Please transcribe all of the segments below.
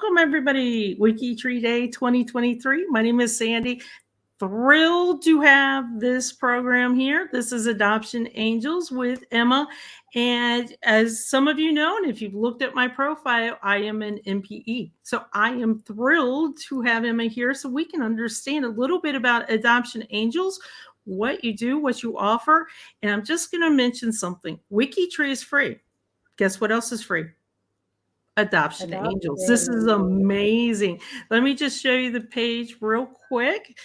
Welcome, everybody. WikiTree Day 2023. My name is Sandy. Thrilled to have this program here. This is Adoption Angels with Emma. And as some of you know, and if you've looked at my profile, I am an MPE. So I am thrilled to have Emma here so we can understand a little bit about Adoption Angels, what you do, what you offer. And I'm just going to mention something. WikiTree is free. Guess what else is free? Adoption Angels. This is amazing. Let me just show you the page real quick.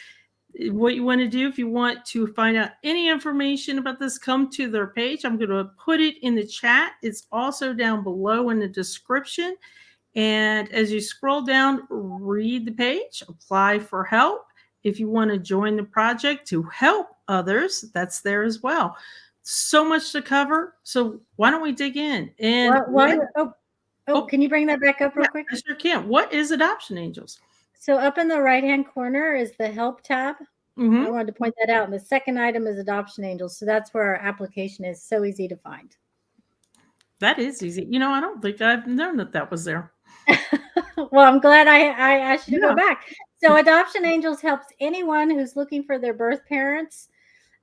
What you want to do if you want to find out any information about this, come to their page. I'm going to put it in the chat. It's also down below in the description. And as you scroll down, read the page, apply for help. If you want to join the project to help others, that's there as well. So much to cover. So why don't we dig in? And can you bring that back up real quick? I sure can. What is Adoption Angels? So up in the right-hand corner is the Help tab. I wanted to point that out. And the second item is Adoption Angels. So that's where our application is. So easy to find. That is easy. You know, I don't think I've known that was there. Well, I'm glad I asked you to go back. So Adoption Angels helps anyone who's looking for their birth parents.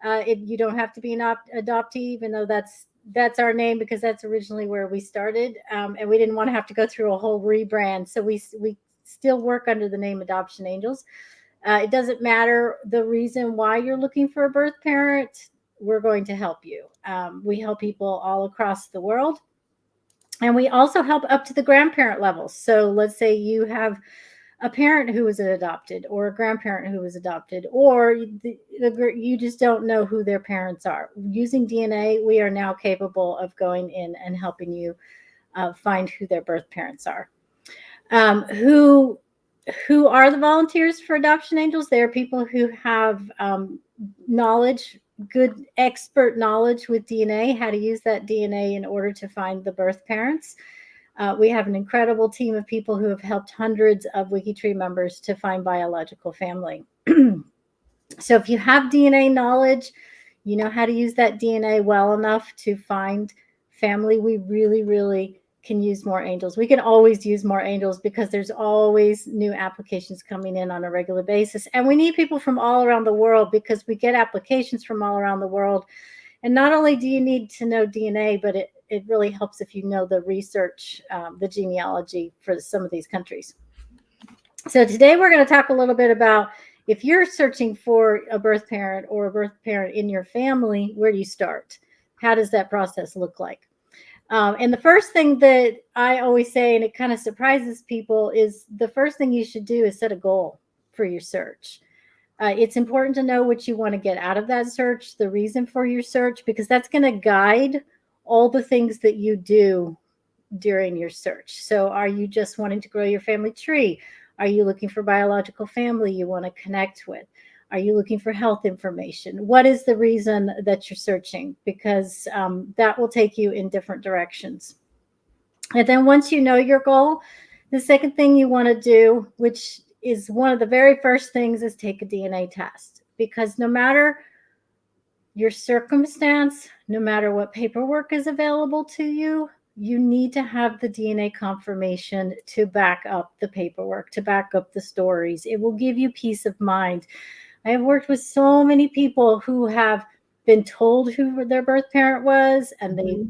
You don't have to be an adoptee, even though that's our name, because that's originally where we started. And we didn't want to have to go through a whole rebrand. So we still work under the name Adoption Angels. It doesn't matter the reason why you're looking for a birth parent. We're going to help you. We help people all across the world. And we also help up to the grandparent level. So let's say you have a parent who was adopted or a grandparent who was adopted, or you just don't know who their parents are. Using DNA, we are now capable of going in and helping you find who their birth parents are. Who are the volunteers for Adoption Angels? They are people who have knowledge, good expert knowledge with DNA, how to use that DNA in order to find the birth parents. We have an incredible team of people who have helped hundreds of WikiTree members to find biological family. So if you have DNA knowledge, you know how to use that DNA well enough to find family, we really, really can use more angels. We can always use more angels because there's always new applications coming in on a regular basis. And we need people from all around the world because we get applications from all around the world. And not only do you need to know DNA, but it really helps if you know the research, the genealogy for some of these countries. So today we're going to talk a little bit about if you're searching for a birth parent or a birth parent in your family, where do you start? How does that process look like? And the first thing that I always say, and it kind of surprises people, is the first thing you should do is set a goal for your search. It's important to know what you want to get out of that search, the reason for your search, because that's going to guide all the things that you do during your search. So are you just wanting to grow your family tree? Are you looking for biological family you want to connect with? Are you looking for health information? What is the reason that you're searching? Because that will take you in different directions. And then once you know your goal, the second thing you want to do, which is one of the very first things, is take a DNA test. Because no matter your circumstance, no matter what paperwork is available to you, you need to have the DNA confirmation to back up the paperwork, to back up the stories. It will give you peace of mind. I have worked with so many people who have been told who their birth parent was, and they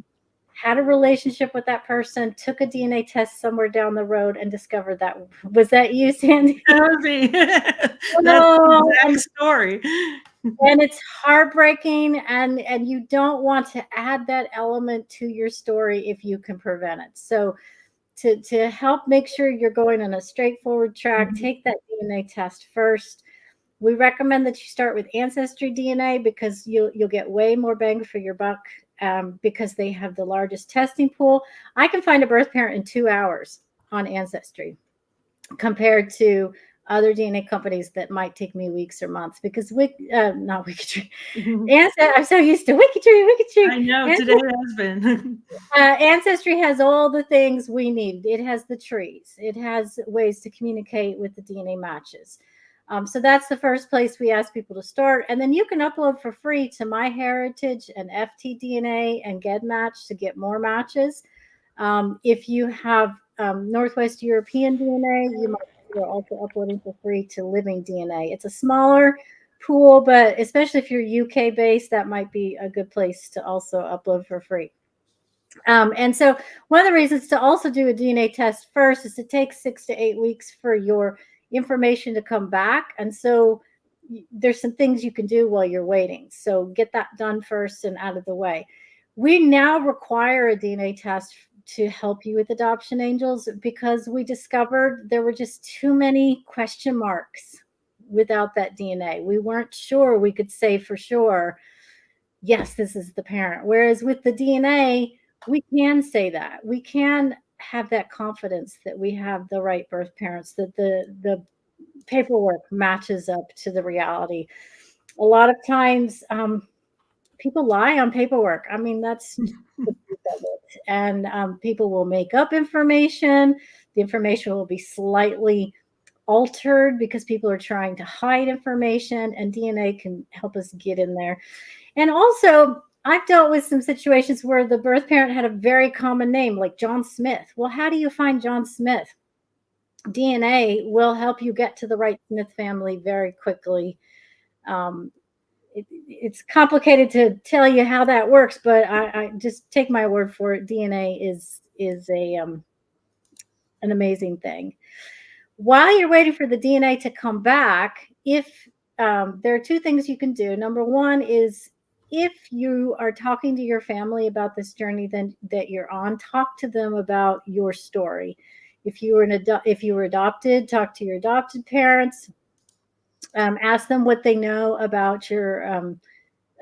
had a relationship with that person, took a DNA test somewhere down the road, and discovered that. Was that you, Sandy? That was me. That's the exact story. And it's heartbreaking, and you don't want to add that element to your story if you can prevent it. So to help make sure you're going on a straightforward track, take that DNA test first. We recommend that you start with Ancestry DNA because you'll get way more bang for your buck because they have the largest testing pool. I can find a birth parent in 2 hours on Ancestry compared to other DNA companies that might take me weeks or months because not WikiTree. I'm so used to WikiTree. I know, today has been. Ancestry has all the things we need. It has the trees. It has ways to communicate with the DNA matches. So that's the first place we ask people to start. And then you can upload for free to MyHeritage and FTDNA and GEDmatch to get more matches. If you have Northwest European DNA, you might consider also uploading for free to living DNA. It's a smaller pool, but especially if you're UK based, that might be a good place to also upload for free. And so one of the reasons to also do a DNA test first is it takes 6 to 8 weeks for your information to come back. And so there's some things you can do while you're waiting. So get that done first and out of the way. We now require a DNA test to help you with adoption angels because we discovered there were just too many question marks without that DNA. We weren't sure we could say for sure, yes, this is the parent. Whereas with the DNA, we can say that. We can have that confidence that we have the right birth parents, that the paperwork matches up to the reality. A lot of times, people lie on paperwork. I mean, that's the truth of it. And people will make up information. The information will be slightly altered because people are trying to hide information, and DNA can help us get in there. And also, I've dealt with some situations where the birth parent had a very common name, like John Smith. Well, how do you find John Smith? DNA will help you get to the right Smith family very quickly. It's complicated to tell you how that works, but I just take my word for it. DNA is an amazing thing. While you're waiting for the DNA to come back, if there are two things you can do. Number one is if you are talking to your family about this journey then that you're on, talk to them about your story. If you were adopted, talk to your adopted parents. Ask them what they know about your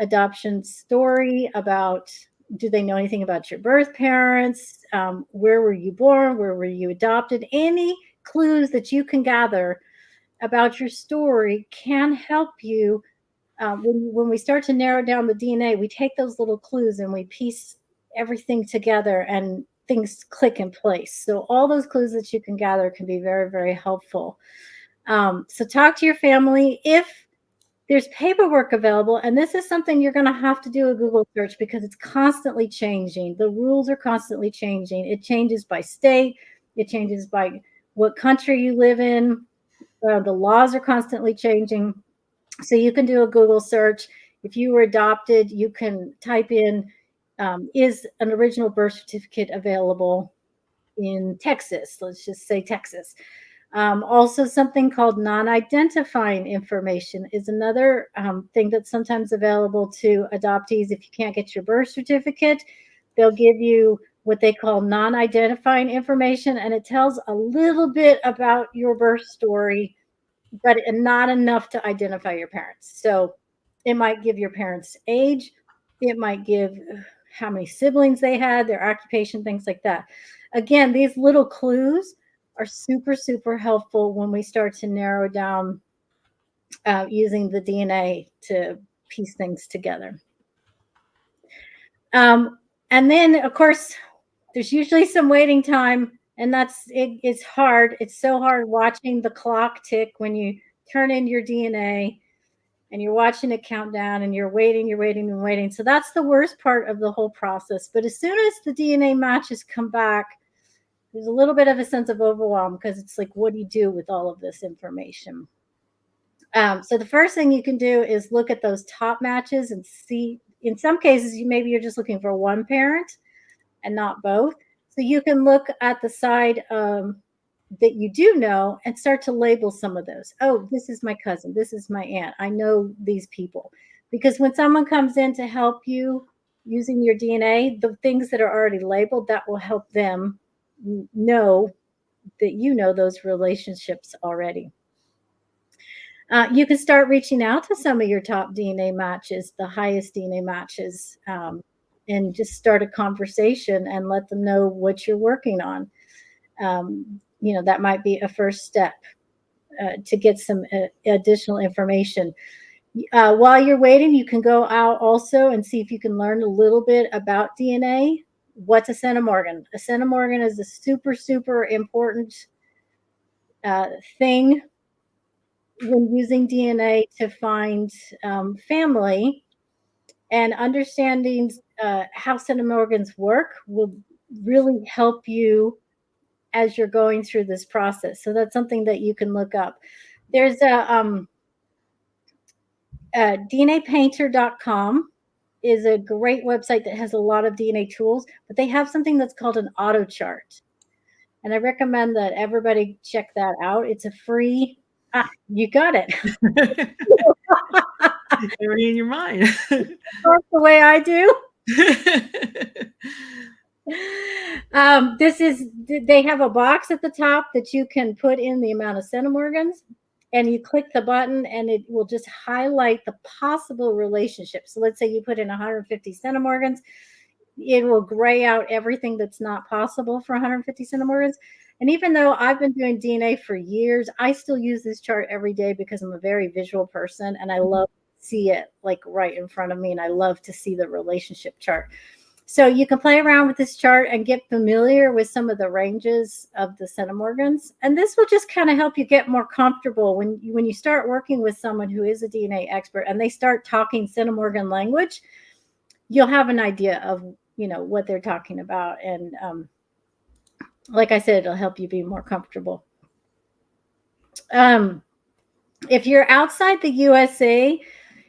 adoption story, about do they know anything about your birth parents, where were you born, where were you adopted. Any clues that you can gather about your story can help you. When we start to narrow down the DNA, we take those little clues and we piece everything together and things click in place. So all those clues that you can gather can be very, very helpful. So talk to your family. If there's paperwork available, and this is something you're going to have to do a Google search because it's constantly changing. The rules are constantly changing. It changes by state. It changes by what country you live in. The laws are constantly changing. So you can do a Google search. If you were adopted, you can type in, is an original birth certificate available in Texas? Let's just say Texas. Also, something called non-identifying information is another thing that's sometimes available to adoptees. If you can't get your birth certificate, they'll give you what they call non-identifying information, and it tells a little bit about your birth story, but not enough to identify your parents. So it might give your parents' age, it might give how many siblings they had, their occupation, things like that. Again, these little clues are super, super helpful when we start to narrow down using the DNA to piece things together. And then, of course, there's usually some waiting time, and it's hard. It's so hard watching the clock tick when you turn in your DNA and you're watching it count down and you're waiting and waiting. So that's the worst part of the whole process. But as soon as the DNA matches come back, there's a little bit of a sense of overwhelm because it's like, what do you do with all of this information? So the first thing you can do is look at those top matches and see. In some cases, maybe you're just looking for one parent and not both. So you can look at the side that you do know and start to label some of those. Oh, this is my cousin. This is my aunt. I know these people. Because when someone comes in to help you using your DNA, the things that are already labeled, that will help them know that you know those relationships already. You can start reaching out to some of your top DNA matches, the highest DNA matches, and just start a conversation and let them know what you're working on. That might be a first step to get some additional information. While you're waiting, you can go out also and see if you can learn a little bit about DNA. What's a centimorgan? A centimorgan is a super, super important thing when using DNA to find family, and understanding how centimorgans work will really help you as you're going through this process. So that's something that you can look up. There's a DNApainter.com is a great website that has a lot of DNA tools, but they have something that's called an auto chart. And I recommend that everybody check that out. It's a free, you got it. They're in your mind. The way I do. They have a box at the top that you can put in the amount of centimorgans, and you click the button and it will just highlight the possible relationship. So let's say you put in 150 centimorgans, it will gray out everything that's not possible for 150 centimorgans. And even though I've been doing DNA for years, I still use this chart every day because I'm a very visual person and I love to see it like right in front of me, and I love to see the relationship chart. So you can play around with this chart and get familiar with some of the ranges of the centimorgans. And this will just kind of help you get more comfortable when you start working with someone who is a DNA expert and they start talking centimorgan language, you'll have an idea of, what they're talking about. And like I said, it'll help you be more comfortable. If you're outside the USA,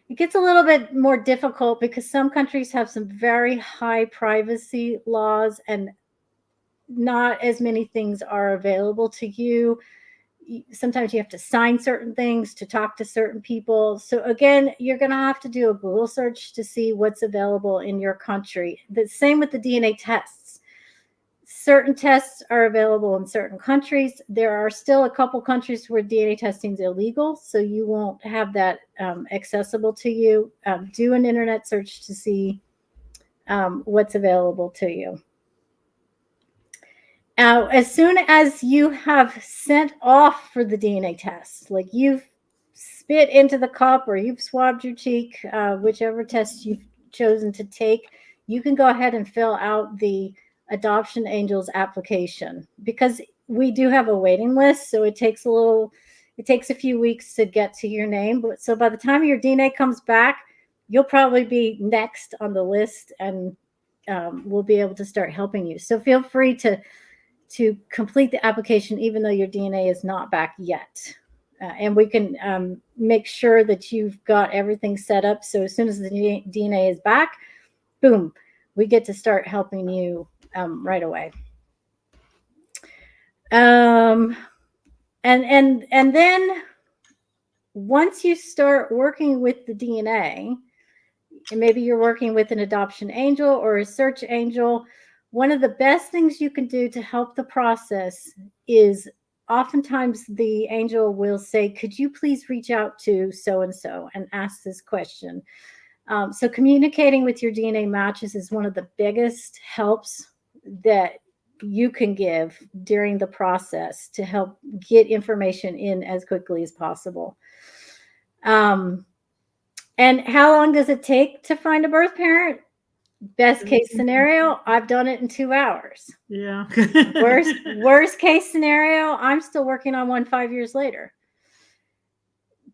it gets a little bit more difficult because some countries have some very high privacy laws and not as many things are available to you. Sometimes you have to sign certain things to talk to certain people. So again, you're going to have to do a Google search to see what's available in your country. The same with the DNA tests. Certain tests are available in certain countries. There are still a couple countries where DNA testing is illegal, so you won't have that accessible to you. Do an internet search to see what's available to you. As soon as you have sent off for the DNA test, like you've spit into the cup or you've swabbed your cheek, whichever test you've chosen to take, you can go ahead and fill out the Adoption Angels application, because we do have a waiting list. So it takes a few weeks to get to your name. But so by the time your DNA comes back, you'll probably be next on the list, and we'll be able to start helping you. So feel free to complete the application, even though your DNA is not back yet. And we can make sure that you've got everything set up. So as soon as the DNA is back, boom, we get to start helping you right away. And then once you start working with the DNA, and maybe you're working with an adoption angel or a search angel, one of the best things you can do to help the process is oftentimes the angel will say, could you please reach out to so-and-so and ask this question? So communicating with your DNA matches is one of the biggest helps that you can give during the process to help get information in as quickly as possible. And how long does it take to find a birth parent? Best case scenario, I've done it in 2 hours. Yeah. worst case scenario, I'm still working on one 5 years later,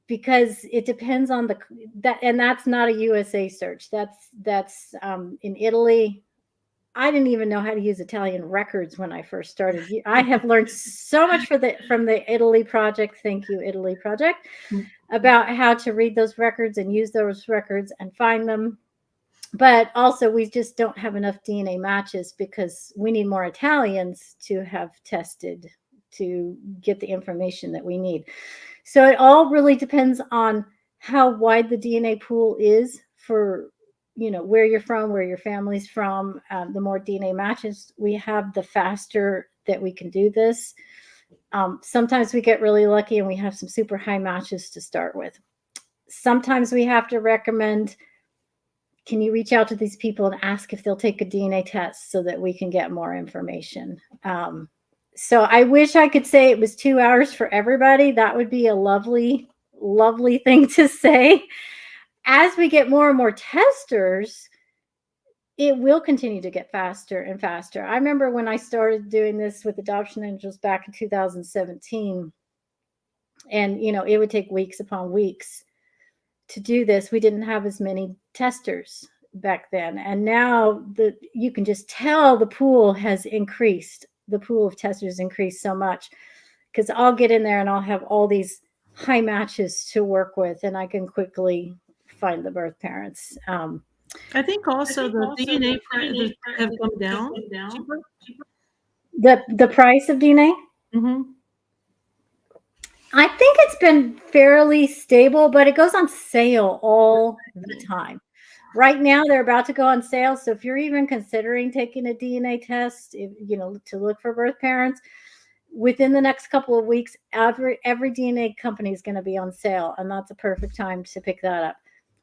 because it depends on and that's not a USA search. That's in Italy. I didn't even know how to use Italian records when I first started. I have learned so much from the Italy project. Thank you, Italy project, about how to read those records and use those records and find them. But also, we just don't have enough DNA matches because we need more Italians to have tested to get the information that we need. So it all really depends on how wide the DNA pool is for, where you're from, where your family's from. The more DNA matches we have, the faster that we can do this. Sometimes we get really lucky and we have some super high matches to start with. Sometimes we have to recommend, can you reach out to these people and ask if they'll take a DNA test so that we can get more information? So I wish I could say it was 2 hours for everybody. That would be a lovely, lovely thing to say. As we get more and more testers, it will continue to get faster and faster. I remember when I started doing this with Adoption Angels back in 2017, and, it would take weeks upon weeks to do this. We didn't have as many testers back then. And now you can just tell the pool has increased the pool of testers increase so much, because I'll get in there and I'll have all these high matches to work with, and I can quickly find the birth parents. I think also the DNA have come down cheaper. The price of DNA? Mm-hmm. I think it's been fairly stable, but it goes on sale all the time. Right now, they're about to go on sale. So if you're even considering taking a DNA test, to look for birth parents, within the next couple of weeks, every DNA company is going to be on sale, and that's a perfect time to pick that up.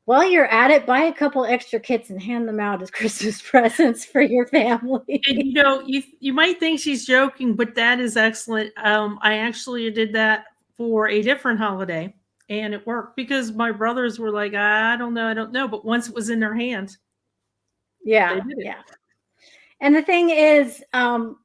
While you're at it, buy a couple extra kits and hand them out as Christmas presents for your family. And you might think she's joking, but that is excellent. I actually did that for a different holiday, and it worked because my brothers were like, I don't know. But once it was in their hands, yeah, they did it. yeah. And the thing is, from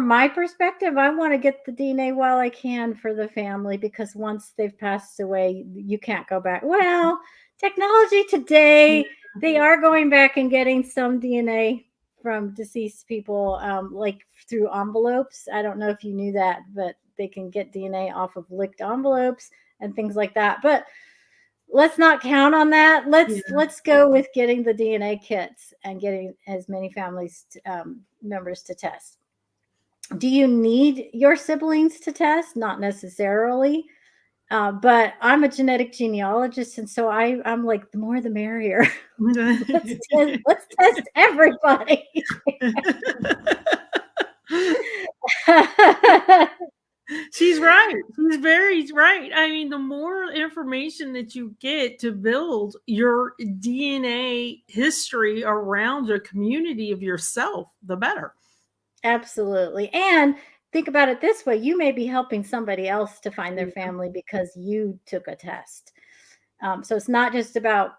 my perspective, I want to get the DNA while I can for the family, because once they've passed away, you can't go back. Well, technology today, they are going back and getting some DNA from deceased people, like through envelopes. I don't know if you knew that, but they can get DNA off of licked envelopes and things like that. But let's not count on that. Let's go with getting the DNA kits and getting as many families members to test. Do you need your siblings to test? Not necessarily. But I'm a genetic genealogist, and so I'm like, the more the merrier. let's test everybody. She's right. She's very right. I mean, the more information that you get to build your DNA history around a community of yourself, the better. Absolutely. And think about it this way. You may be helping somebody else to find their family because you took a test. So it's not just about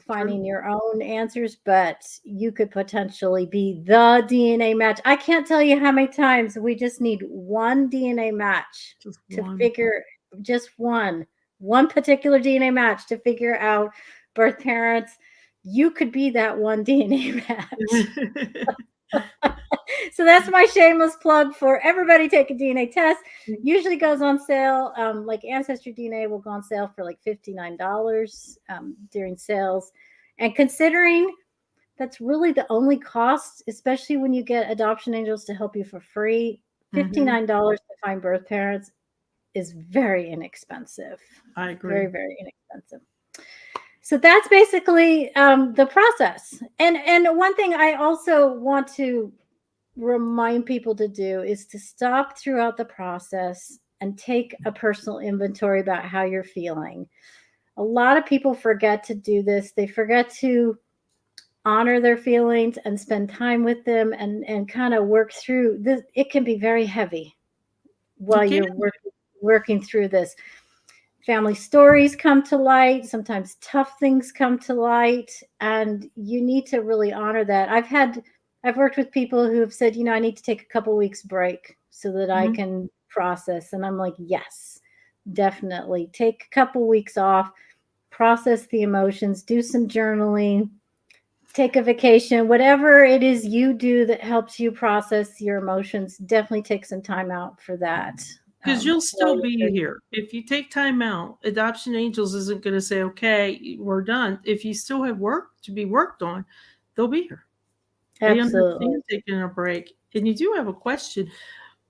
finding your own answers, but you could potentially be the DNA match. I can't tell you how many times we just need one DNA match figure, just one particular DNA match to figure out birth parents. You could be that one DNA match. So that's my shameless plug for everybody. Take a DNA test. Usually goes on sale. Like Ancestry DNA will go on sale for like $59 during sales. And considering that's really the only cost, especially when you get Adoption Angels to help you for free, $59 to find birth parents is very inexpensive. I agree. Very, very inexpensive. So that's basically the process. And one thing I also want to remind people to do is to stop throughout the process and take a personal inventory about how you're feeling. A lot of people forget to do this. They forget to honor their feelings and spend time with them and kind of work through this. It can be very heavy while you're working through this. Family stories come to light. Sometimes tough things come to light, and you need to really honor that. I've worked with people who have said, I need to take a couple weeks break so that I can process. And I'm like, yes, definitely. Take a couple weeks off, process the emotions, do some journaling, take a vacation, whatever it is you do that helps you process your emotions. Definitely take some time out for that. Because you'll still be here. If you take time out, Adoption Angels isn't going to say, okay, we're done. If you still have work to be worked on, they'll be here. Absolutely. They understand taking a break. And you do have a question.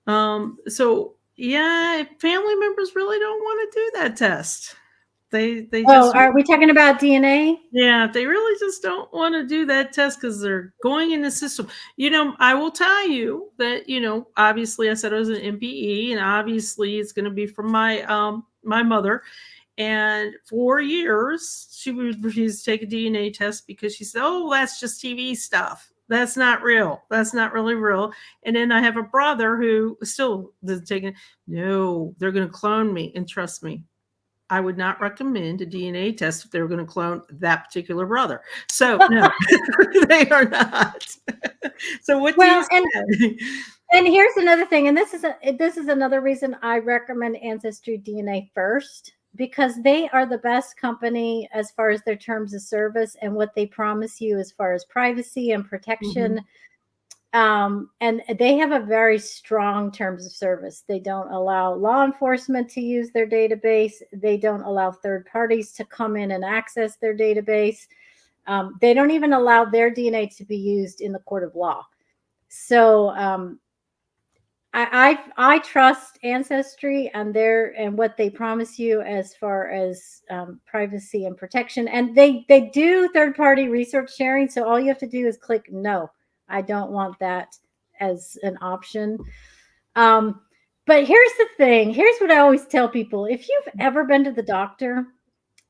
So if family members really don't want to do that test, they just. Are we talking about DNA? Yeah, they really just don't want to do that test because they're going in the system. I will tell you that, obviously I said I was an MPE, and obviously it's going to be from my my mother. And for years, she would refuse to take a DNA test because she said, oh, that's just TV stuff. That's not real. That's not really real. And then I have a brother who still doesn't take it. No, they're going to clone me. And trust me, I would not recommend a DNA test if they were going to clone that particular brother. So no, they are not. So what do you say? And here's another thing, and this is another reason I recommend Ancestry DNA first, because they are the best company as far as their terms of service and what they promise you as far as privacy and protection. And they have a very strong terms of service. They don't allow law enforcement to use their database. They don't allow third parties to come in and access their database. They don't even allow their DNA to be used in the court of law. So I trust Ancestry and what they promise you as far as privacy and protection. And they do third party research sharing. So all you have to do is click no. I don't want that as an option. But here's the thing. Here's what I always tell people. If you've ever been to the doctor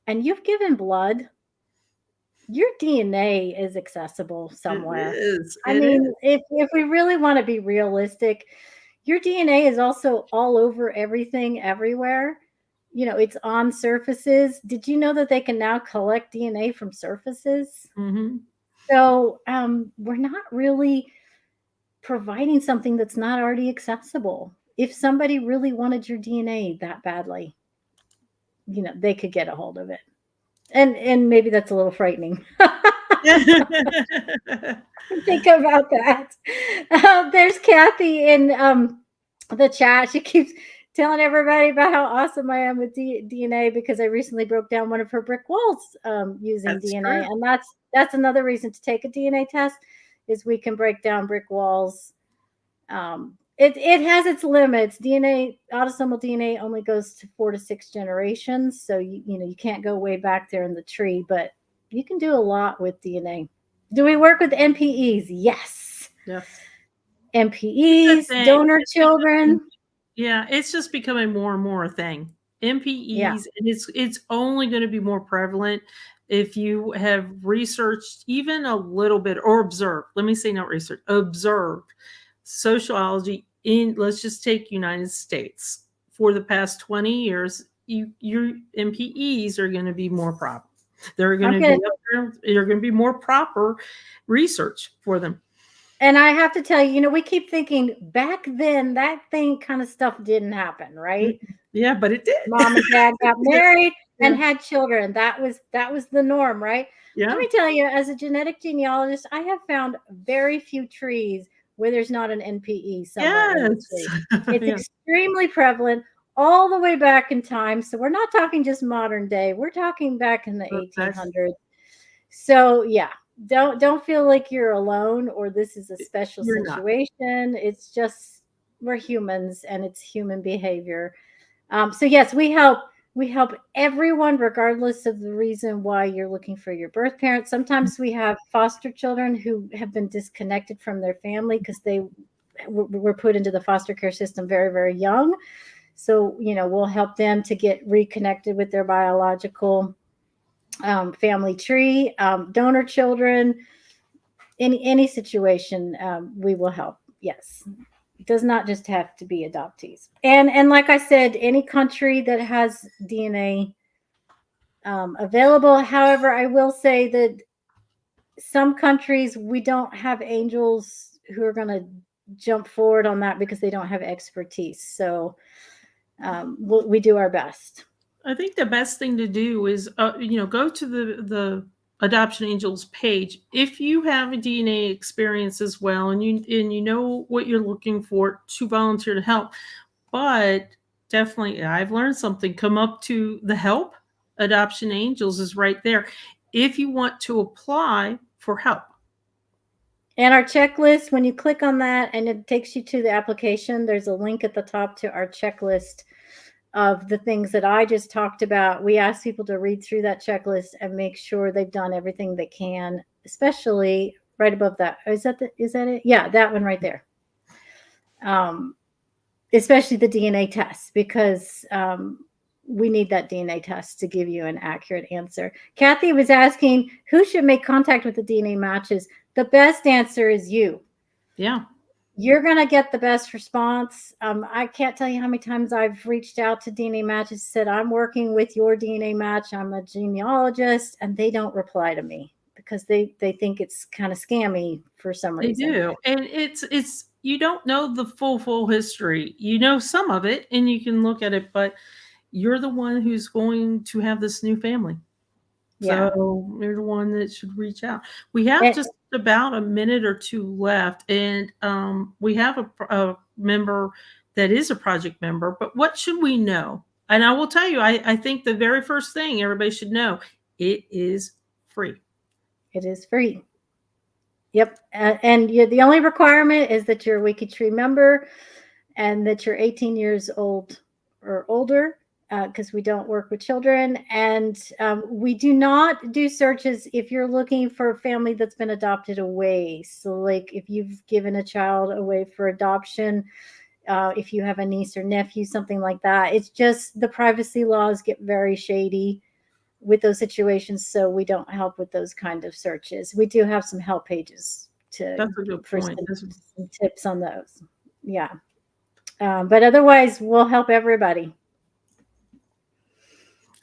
and you've given blood, your DNA is accessible somewhere. It is. I mean, if we really want to be realistic, your DNA is also all over everything, everywhere. It's on surfaces. Did you know that they can now collect DNA from surfaces? Mm-hmm. So we're not really providing something that's not already accessible. If somebody really wanted your DNA that badly, they could get a hold of it. And maybe that's a little frightening. Think about that. There's Kathy in the chat. She keeps telling everybody about how awesome I am with DNA because I recently broke down one of her brick walls using That's DNA. great. And that's another reason to take a DNA test is we can break down brick walls. It has its limits. Autosomal DNA only goes to 4 to 6 generations. So, you can't go way back there in the tree, but you can do a lot with DNA. Do we work with NPEs? Yes. Yes. NPEs, donor children. Yeah, it's just becoming more and more a thing. NPEs, Yeah. and it's only going to be more prevalent if you have researched even a little bit or observed. Let me say not research, observed sociology in, let's just take United States. For the past 20 years, your NPEs are going to be more proper. They're going to be up there. They're going to be more proper research for them. And I have to tell you, we keep thinking back then that thing kind of stuff didn't happen, right? Yeah, but it did. Mom and dad got married and had children. That was the norm, right? Yeah. Let me tell you, as a genetic genealogist, I have found very few trees where there's not an NPE somewhere in the tree. It's extremely prevalent all the way back in time. So we're not talking just modern day. We're talking back in the 1800s. So yeah, don't feel like you're alone or this is a special situation. It's just we're humans and it's human behavior. So yes, we help everyone regardless of the reason why you're looking for your birth parent. Sometimes we have foster children who have been disconnected from their family because they were put into the foster care system very, very young. So, we'll help them to get reconnected with their biological family tree, donor children, any situation, we will help. Yes. It does not just have to be adoptees. And like I said, any country that has DNA available. However, I will say that some countries, we don't have angels who are going to jump forward on that because they don't have expertise. So we do our best. I think the best thing to do is, go to the Adoption Angels page. If you have a DNA experience as well, and you know what you're looking for to volunteer to help, but definitely, I've learned something. Come up to the help. Adoption Angels is right there. If you want to apply for help. And our checklist, when you click on that and it takes you to the application, there's a link at the top to our checklist of the things that I just talked about. We ask people to read through that checklist and make sure they've done everything they can, especially right above that. Is that it? Yeah, that one right there. Especially the DNA test, because we need that DNA test to give you an accurate answer. Kathy was asking who should make contact with the DNA matches. The best answer is you. Yeah. You're going to get the best response. I can't tell you how many times I've reached out to DNA matches, said, I'm working with your DNA match. I'm a genealogist, and they don't reply to me because they think it's kind of scammy for some reason. They do. And it's you don't know the full history. You know some of it and you can look at it, but you're the one who's going to have this new family. Yeah. So you're the one that should reach out. We have just about a minute or two left, and we have a member that is a project member, but what should we know? And I will tell you, I think the very first thing everybody should know, it is free. It is free. Yep. And the only requirement is that you're a WikiTree member and that you're 18 years old or older, because we don't work with children. And we do not do searches if you're looking for a family that's been adopted away. So like if you've given a child away for adoption, if you have a niece or nephew, something like that. It's just the privacy laws get very shady with those situations, so we don't help with those kind of searches. We do have some help pages That's a good point. Some tips on those. Yeah. But otherwise, we'll help everybody.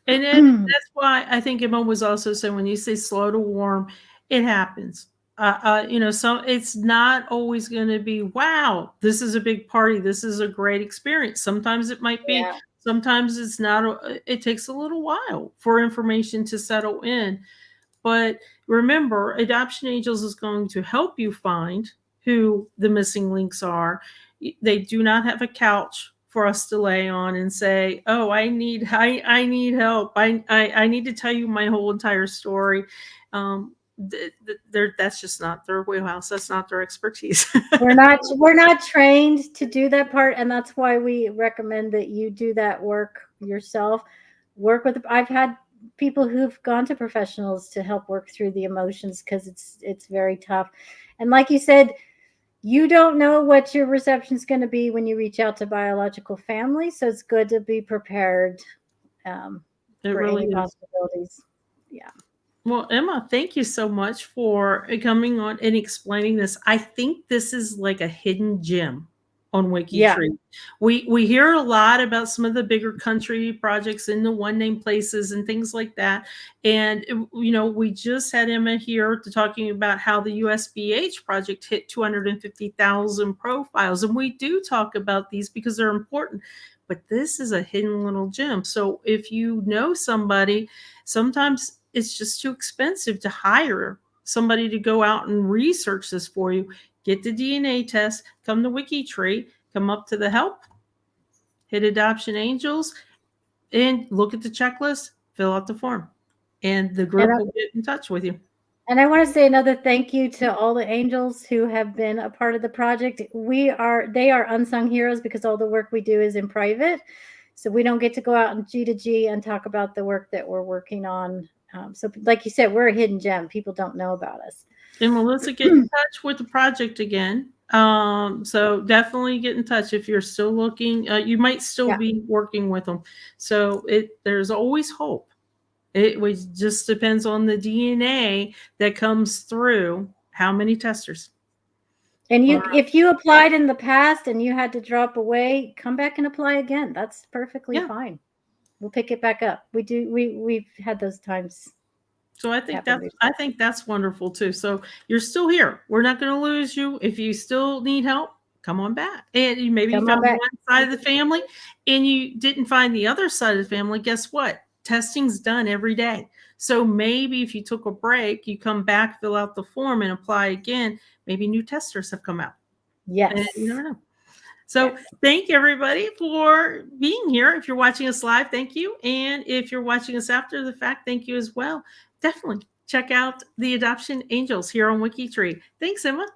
And then that's why I think Emma was also saying, when you say slow to warm, it happens. So it's not always going to be, wow, this is a big party. This is a great experience. Sometimes it might be, sometimes it's not. It takes a little while for information to settle in. But remember, Adoption Angels is going to help you find who the missing links are. They do not have a couch for us to lay on and say, oh, I need help. I need to tell you my whole entire story. That's just not their wheelhouse. That's not their expertise. We're not trained to do that part, and that's why we recommend that you do that work yourself. I've had people who've gone to professionals to help work through the emotions, because it's very tough. And like you said, you don't know what your reception is going to be when you reach out to biological family, so it's good to be prepared for any possibilities. Yeah. Well, Emma, thank you so much for coming on and explaining this. I think this is like a hidden gem on WikiTree. Yeah. We hear a lot about some of the bigger country projects in the one name places and things like that. And, we just had Emma here talking about how the USBH project hit 250,000 profiles. And we do talk about these because they're important. But this is a hidden little gem. So if you know somebody, sometimes it's just too expensive to hire somebody to go out and research this for you. Get the DNA test, come to WikiTree, come up to the help, hit Adoption Angels, and look at the checklist, fill out the form, and the group will get in touch with you. And I want to say another thank you to all the angels who have been a part of the project. They are unsung heroes because all the work we do is in private. So we don't get to go out and G to G and talk about the work that we're working on. So like you said, we're a hidden gem. People don't know about us. And Melissa, get in touch with the project again. So definitely get in touch if you're still looking. You might still be working with them. So there's always hope. It just depends on the DNA that comes through. How many testers? And if you applied in the past and you had to drop away, come back and apply again. That's perfectly fine. We'll pick it back up. We've had those times. So I think that's wonderful too. So you're still here. We're not going to lose you. If you still need help, come on back. And maybe you found one side of the family and you didn't find the other side of the family. Guess what? Testing's done every day. So maybe if you took a break, you come back, fill out the form and apply again. Maybe new testers have come out. Yes. And you never know. So thank everybody for being here. If you're watching us live, thank you. And if you're watching us after the fact, thank you as well. Definitely check out the Adoption Angels here on WikiTree. Thanks, Emma.